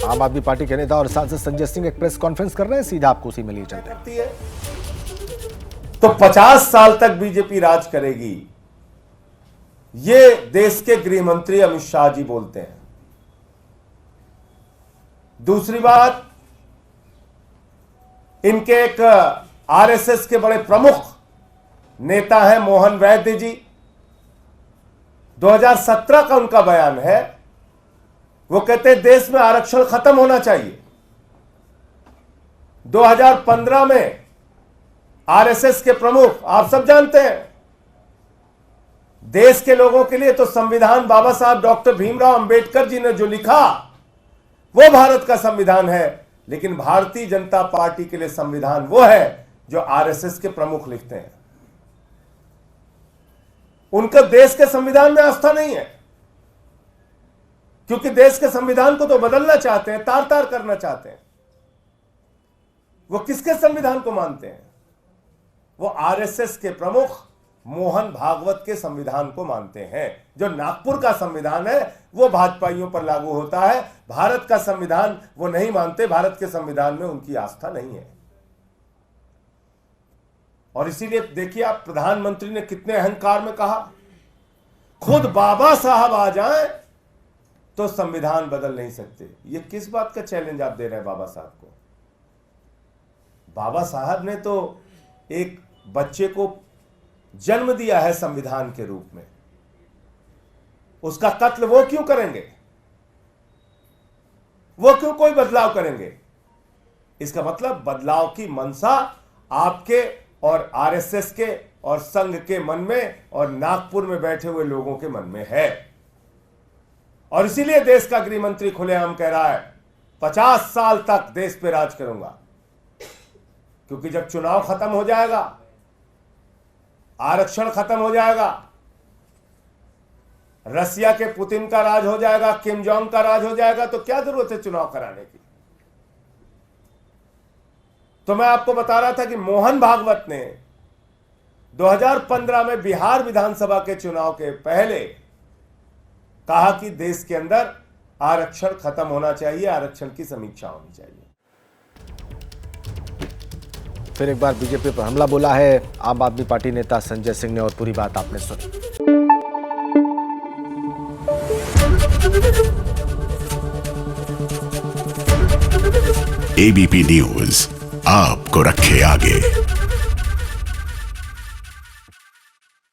आम आदमी पार्टी के नेता और सांसद संजय सिंह एक प्रेस कॉन्फ्रेंस कर रहे हैं, सीधा आपको उसी में लिए चलते हैं। तो 50 साल तक बीजेपी राज करेगी, ये देश के गृह मंत्री अमित शाह जी बोलते हैं। दूसरी बात, इनके एक आरएसएस के बड़े प्रमुख नेता हैं मोहन वैद्य जी, 2017 का उनका बयान है, वो कहते हैं देश में आरक्षण खत्म होना चाहिए। 2015 में आरएसएस के प्रमुख आप सब जानते हैं, देश के लोगों के लिए तो संविधान बाबा साहब डॉक्टर भीमराव अंबेडकर जी ने जो लिखा वो भारत का संविधान है, लेकिन भारतीय जनता पार्टी के लिए संविधान वो है जो आरएसएस के प्रमुख लिखते हैं। उनका देश के संविधान में आस्था नहीं है, क्योंकि देश के संविधान को तो बदलना चाहते हैं, तार तार करना चाहते हैं। वो किसके संविधान को मानते हैं? वो आरएसएस के प्रमुख मोहन भागवत के संविधान को मानते हैं। जो नागपुर का संविधान है वो भाजपाइयों पर लागू होता है, भारत का संविधान वो नहीं मानते, भारत के संविधान में उनकी आस्था नहीं है। और इसीलिए देखिए आप, प्रधानमंत्री ने कितने अहंकार में कहा, खुद बाबा साहब आ जाएं तो संविधान बदल नहीं सकते। ये किस बात का चैलेंज आप दे रहे हैं बाबा साहब को? बाबा साहब ने तो एक बच्चे को जन्म दिया है संविधान के रूप में, उसका कत्ल वो क्यों करेंगे? वो क्यों कोई बदलाव करेंगे? इसका मतलब बदलाव की मंशा आपके और आरएसएस के और संघ के मन में और नागपुर में बैठे हुए लोगों के मन में है। और इसीलिए देश का गृह मंत्री खुलेआम कह रहा है 50 साल तक देश पे राज करूंगा, क्योंकि जब चुनाव खत्म हो जाएगा, आरक्षण खत्म हो जाएगा, रसिया के पुतिन का राज हो जाएगा, किम जोंग का राज हो जाएगा, तो क्या जरूरत है चुनाव कराने की? तो मैं आपको बता रहा था कि मोहन भागवत ने 2015 में बिहार विधानसभा के चुनाव के पहले कहा कि देश के अंदर आरक्षण खत्म होना चाहिए, आरक्षण की समीक्षा होनी चाहिए। फिर एक बार बीजेपी पर हमला बोला है आम आदमी पार्टी नेता संजय सिंह ने, और पूरी बात आपने सुनी। एबीपी न्यूज आपको रखे आगे।